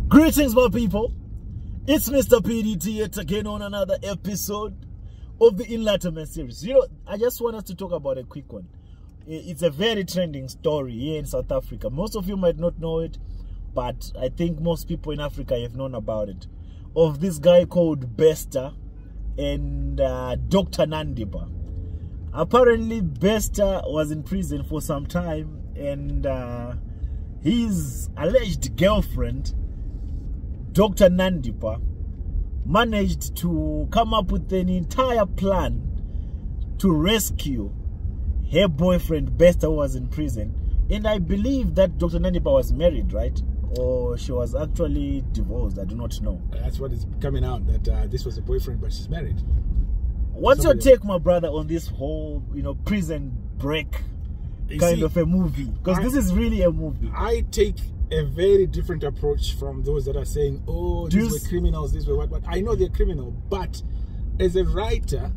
Greetings, my people. It's Mr. PDT yet again on another episode of the Enlightenment series. You know, I just want us to talk about a quick one. It's a very trending story here in South Africa. Most of you might not know it, but I think most people in Africa have known about it. Of this guy called Bester and Dr. Nandipha. Apparently, Bester was in prison for some time, and his alleged girlfriend, Dr. Nandipha, managed to come up with an entire plan to rescue her boyfriend Bester, who was in prison. And I believe that Dr. Nandipha was married, right? Or she was actually divorced. I do not know. That's what is coming out, that this was a boyfriend, but she's married. What's your take, my brother, on this whole, prison break kind of a movie? Because this is really a movie. I take a very different approach from those that are saying, oh, these were criminals, these were what. But I know they're criminal, but as a writer,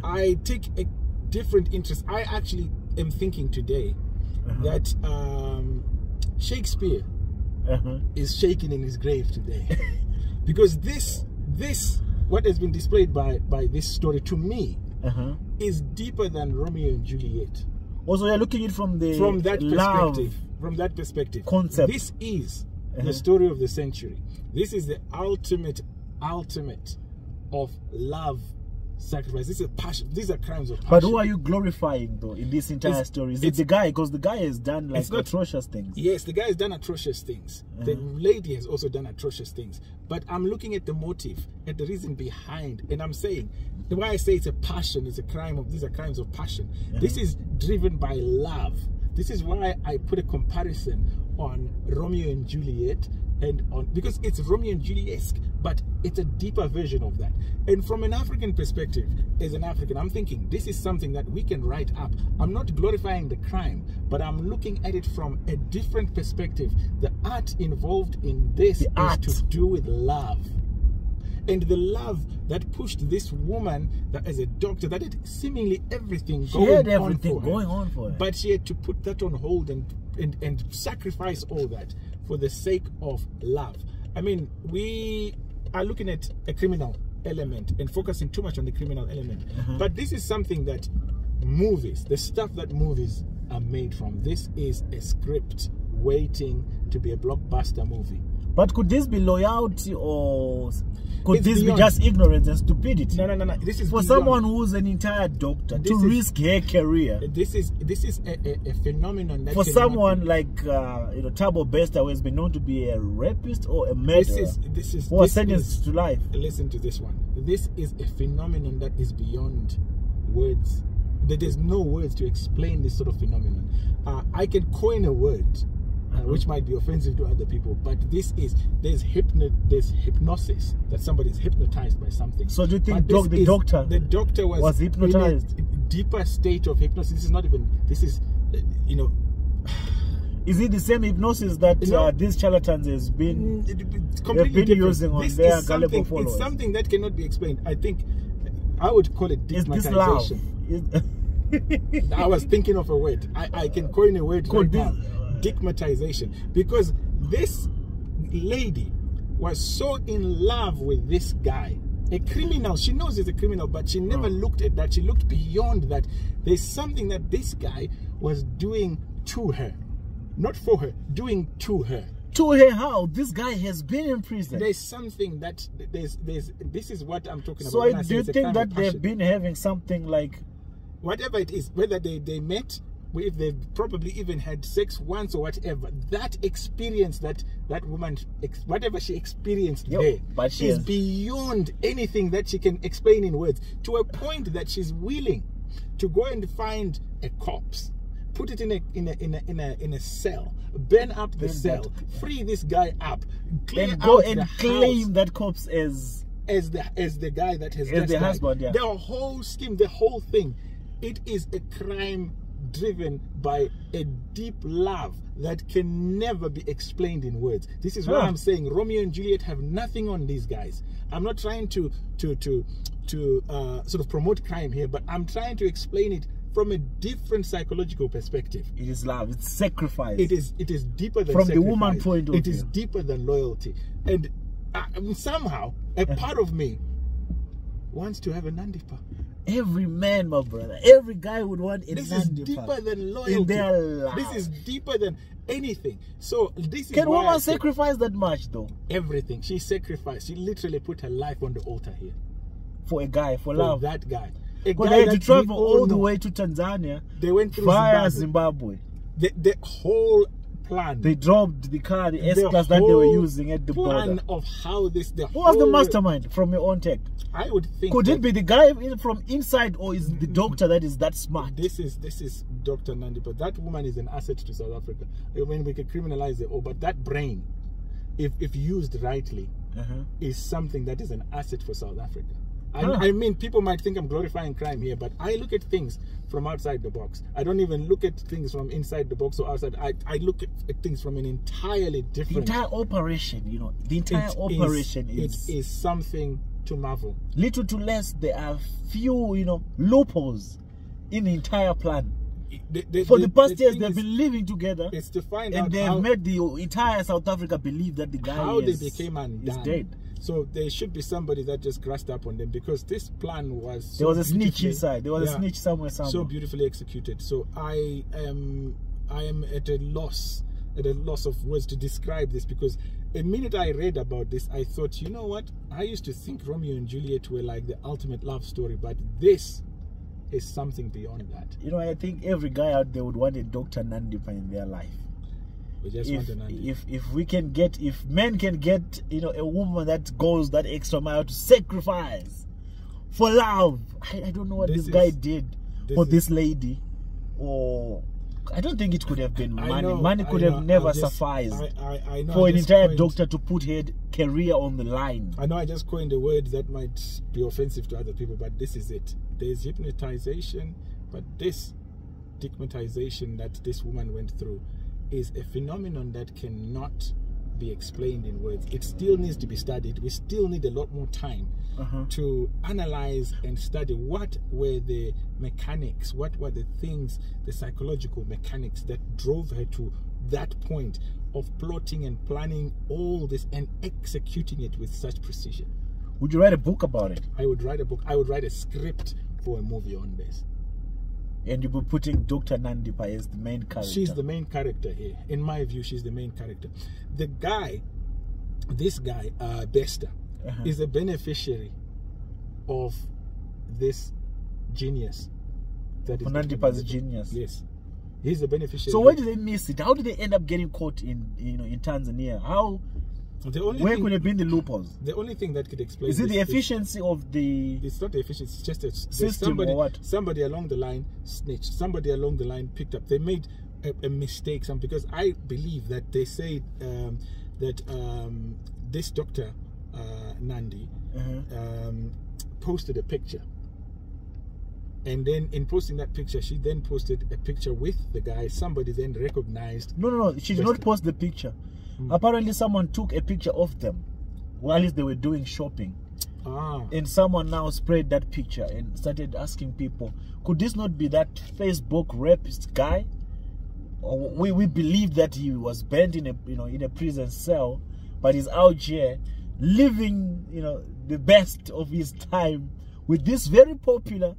I take a different interest. I actually am thinking today that Shakespeare is shaking in his grave today. Because this what has been displayed by this story to me is deeper than Romeo and Juliet. Also, you're looking at it from that perspective. From that perspective, concept. This is the story of the century. This is the ultimate of love, sacrifice. This is passion. These are crimes of passion. But who are you glorifying though in this entire story? Is it the guy? Because the guy has done like atrocious things. Yes, the guy has done atrocious things. The lady has also done atrocious things. But I'm looking at the motive, at the reason behind, and I'm saying, the way I say it's a passion, it's a crime of. These are crimes of passion. This is driven by love. This is why I put a comparison on Romeo and Juliet, because it's Romeo and Juliet-esque, but it's a deeper version of that. And from an African perspective, as an African, I'm thinking this is something that we can write up. I'm not glorifying the crime, but I'm looking at it from a different perspective. The art involved in this is to do with love. And the love that pushed this woman that as a doctor, that had seemingly everything going on for her. But she had to put that on hold and sacrifice all that for the sake of love. I mean, we are looking at a criminal element and focusing too much on the criminal element. But this is something that movies, the stuff that movies are made from, this is a script waiting to be a blockbuster movie. But could this be loyalty, or could this be just ignorance and stupidity? No. This is for someone who's an entire doctor to risk her career. This is a phenomenon that for someone like Thabo Bester, who has been known to be a rapist or a murderer, who was sentenced to life. Listen to this one. This is a phenomenon that is beyond words. There's no words to explain this sort of phenomenon. I can coin a word. Which might be offensive to other people, but there's hypnosis, that somebody is hypnotized by something. So do you think the doctor was hypnotized? In a deeper state of hypnosis. This is not even. This is, Is it the same hypnosis that these charlatans has been using on their gullible followers? It's something that cannot be explained. I think I would call it stigmatization. I was thinking of a word. I can coin a word right now. Stigmatization, because this lady was so in love with this guy, a criminal. She knows he's a criminal, but she never looked at that. She looked beyond that. There's something that this guy was doing to her, not for her, doing to her. To her how? This guy has been in prison. There's something that this is what I'm talking about. So do you think that they've been having something like, whatever it is, whether they met, if they probably even had sex once or whatever, that experience that woman, whatever she experienced there, but she is beyond anything that she can explain in words, to a point that she's willing to go and find a corpse, put it in a cell, burn up the cell, free this guy up, then go and claim that corpse as the guy that has as the husband. The whole scheme, the whole thing, it is a crime driven by a deep love that can never be explained in words. This is what I'm saying. Romeo and Juliet have nothing on these guys. I'm not trying to sort of promote crime here, but I'm trying to explain it from a different psychological perspective. It is love. It's sacrifice. It is deeper than from sacrifice. the woman point of view. It is deeper than loyalty. And somehow, a part of me wants to have a Nandipha. Every man, my brother, every guy would want a This Nandipha is deeper than loyalty. in their life. This is deeper than anything. So this is Can why woman sacrifice that much though? Everything. She sacrificed. She literally put her life on the altar here. For a guy, for For love. that guy. Because they had to travel all the way to Tanzania. They went through via Zimbabwe. Zimbabwe. The whole plan. They dropped the car, the S-Class that they were using at the plan border. of how this... Who was the mastermind from your own take? I would think... Could it be the guy from inside, or is the doctor that is that smart? This is Dr. Nandipha. That woman is an asset to South Africa. I mean, we can criminalize it all, but that brain, if used rightly, is something that is an asset for South Africa. I mean, people might think I'm glorifying crime here, but I look at things from outside the box. I don't even look at things from inside the box or outside. I look at things from an entirely different... The entire operation, you know, the entire operation is something to marvel. Little to less, there are few, you know, loopholes in the entire plan. For the past years, they've been living together. It's to find and out they've how, made the entire South Africa believe that the guy they became undone. is dead. So there should be somebody that just grasped up on them, because this plan was... There was a snitch inside. There was a snitch somewhere. So beautifully executed. So I am at a loss of words to describe this, because the minute I read about this, I thought, you know what? I used to think Romeo and Juliet were like the ultimate love story, but this is something beyond that. You know, I think every guy out there would want a Dr. Nandipha in their life. We just want a Nandipha. If men can get, you know, a woman that goes that extra mile to sacrifice for love. I don't know what this guy did for this lady, or I don't think it could have been money. Money could have never sufficed for an entire doctor to put her career on the line. I know I just coined a word that might be offensive to other people, but this is it. There's hypnotization, but this stigmatization that this woman went through is a phenomenon that cannot be explained in words. It still needs to be studied. We still need a lot more time to analyze and study what were the mechanics, what were the things, the psychological mechanics that drove her to that point of plotting and planning all this and executing it with such precision. Would you write a book about it? I would write a book. I would write a script for a movie on this. And you'll be putting Dr. Nandipha as the main character. She's the main character here. In my view, she's the main character. The guy, this guy, Bester, is a beneficiary of this genius. That is Nandipha's genius. Yes. He's the beneficiary. So where did they miss it? How did they end up getting caught in Tanzania? How? Where could have been the loopholes? The only thing that could explain is it the efficiency of the... It's not the efficiency, it's just a system or what? Somebody along the line snitched. Somebody along the line picked up. They made a mistake. Because I believe that they say that this Dr. Nandi posted a picture. And then in posting that picture, she then posted a picture with the guy. Somebody then recognized... No. She did not post the picture. Apparently someone took a picture of them while they were doing shopping. And someone now spread that picture and started asking people, could this not be that Facebook rapist guy? Or we believe that he was banned in a prison cell, but he's out here living the best of his time with this very popular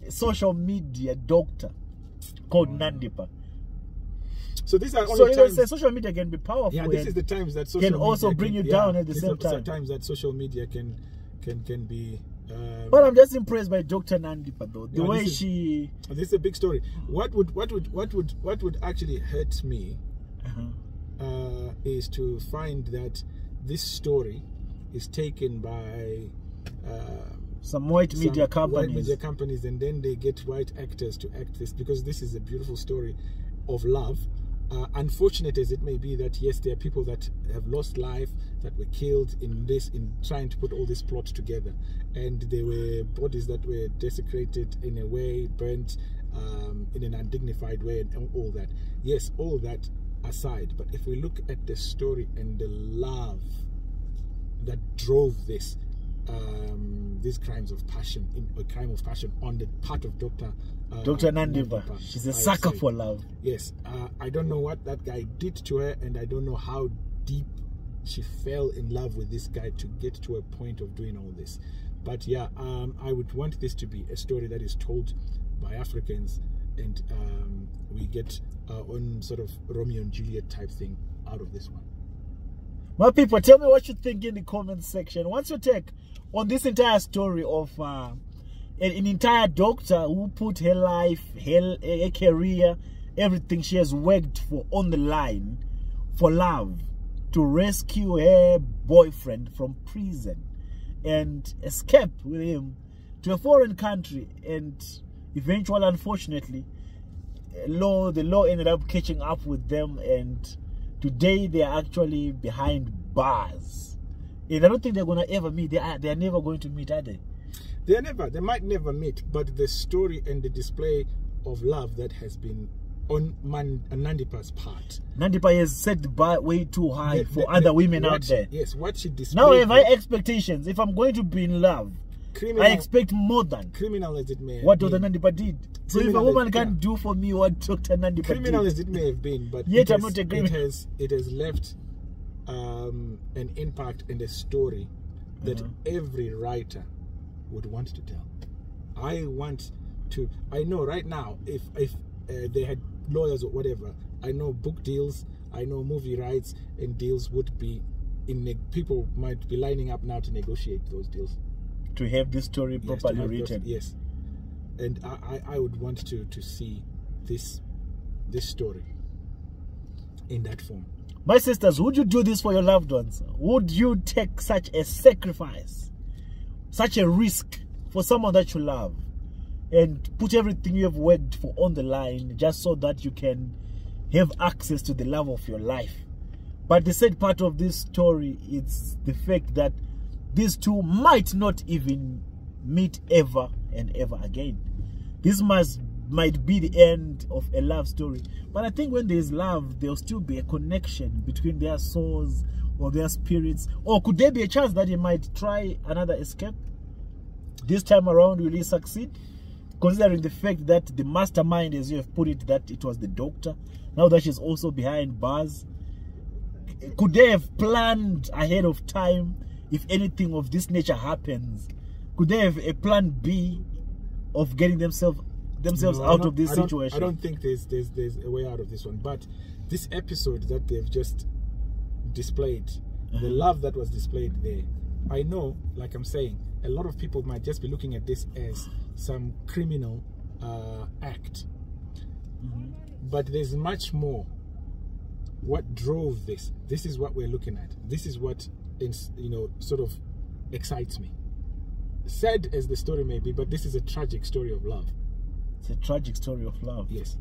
social media doctor called Nandipha. So these are only times social media can be powerful. Yeah, this is the times that social media can also bring you down at the same time. Times that social media can be. But I'm just impressed by Dr. Nandipha though. The way she. This is a big story. What would actually hurt me is to find that this story is taken by some white media companies, and then they get white actors to act this, because this is a beautiful story of love. Unfortunate as it may be that yes, there are people that have lost life, that were killed in trying to put all this plot together, and there were bodies that were desecrated in a way, burnt in an undignified way, and all that. Yes, all that aside, but if we look at the story and the love that drove this, these crimes of passion, a crime of passion on the part of Dr. Nandipha. She's a sucker for love. Yes. I don't know what that guy did to her, and I don't know how deep she fell in love with this guy to get to a point of doing all this. But yeah, I would want this to be a story that is told by Africans, and we get on sort of Romeo and Juliet type thing out of this one. My people, tell me what you think in the comment section. What's your take on this entire story of an entire doctor who put her life, her career, everything she has worked for on the line for love, to rescue her boyfriend from prison and escape with him to a foreign country, and eventually, unfortunately, the law ended up catching up with them, and today they are actually behind bars. And I don't think they're gonna ever meet. They are never going to meet, are they? They might never meet, but the story and the display of love that has been on Nandipha's part. Nandipha has set the bar way too high for other women out there. Yes, what she displayed. Now I have high expectations. If I'm going to be in love, I expect more than. Criminal as it may have what been. Dr. Nandipha did. So if a woman can't do for me what Dr. Nandipha did. Criminal as it may have been, but yet I'm not a criminal. It has left an impact and a story that every writer would want to tell. I know right now, if they had lawyers or whatever, I know book deals, I know movie rights and deals would be people might be lining up now to negotiate those deals, to have this story properly written. Yes, and I would want to see this story in that form. My sisters, would you do this for your loved ones? Would you take such a sacrifice, such a risk for someone that you love, and put everything you have worked for on the line just so that you can have access to the love of your life? But the sad part of this story is the fact that these two might not even meet ever and ever again. This might be the end of a love story. But I think when there is love, there will still be a connection between their souls or their spirits. Or could there be a chance that he might try another escape? This time around, will he succeed? Considering the fact that the mastermind, as you have put it, that it was the doctor, now that she's also behind bars, could they have planned ahead of time if anything of this nature happens? Could they have a plan B of getting themselves out of this situation? I don't think there's a way out of this one. But this episode that they've just displayed, the love that was displayed there, I know, like I'm saying, a lot of people might just be looking at this as some criminal act. But there's much more. What drove this? This is what we're looking at. This is what, sort of excites me. Sad as the story may be, but this is a tragic story of love. It's a tragic story of love. Yes.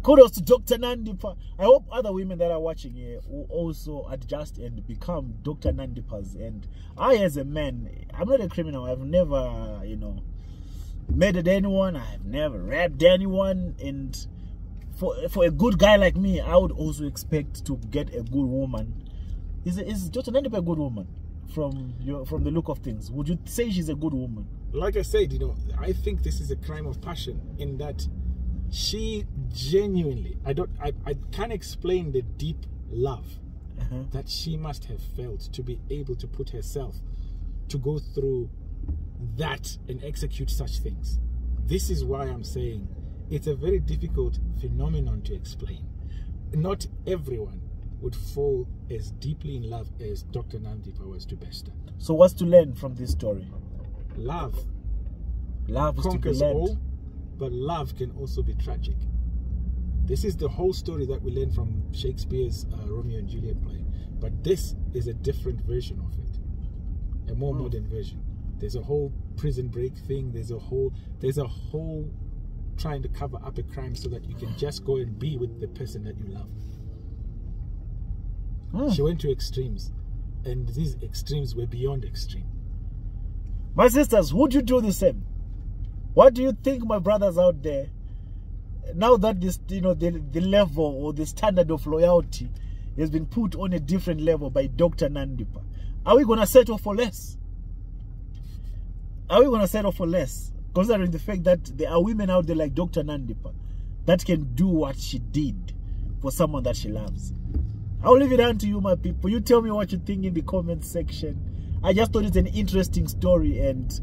Kudos to Dr. Nandipha. I hope other women that are watching here will also adjust and become Dr. Nandipha's. And I, as a man, I'm not a criminal. I've never, murdered anyone. I've never raped anyone. And for a good guy like me, I would also expect to get a good woman. Is Dr. Nandipha a good woman? From the look of things, would you say she's a good woman? Like I said, I think this is a crime of passion, in that she genuinely, I can't explain the deep love that she must have felt to be able to put herself to go through that and execute such things. This is why I'm saying it's a very difficult phenomenon to explain. Not everyone would fall as deeply in love as Dr. Nandipha was to Bester. So what's to learn from this story? Love. Love conquers all, but love can also be tragic. This is the whole story that we learn from Shakespeare's Romeo and Juliet play. But this is a different version of it. A more modern version. There's a whole prison break thing. There's a whole trying to cover up a crime so that you can just go and be with the person that you love. She went to extremes, and these extremes were beyond extreme. My sisters, would you do the same? What do you think, my brothers out there? Now that this, the level or the standard of loyalty has been put on a different level by Dr. Nandipha, Are we going to settle for less? Are we going to settle for less? Considering the fact that there are women out there like Dr. Nandipha that can do what she did for someone that she loves. I'll leave it down to you, my people. You tell me what you think in the comment section. I just thought it's an interesting story, and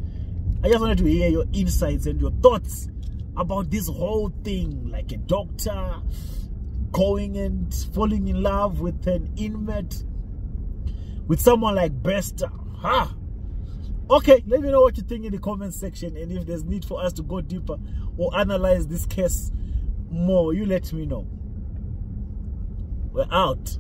I just wanted to hear your insights and your thoughts about this whole thing. Like a doctor going and falling in love with an inmate, with someone like Bester. Okay, let me know what you think in the comment section, and if there's need for us to go deeper or analyze this case more, you let me know. We're out.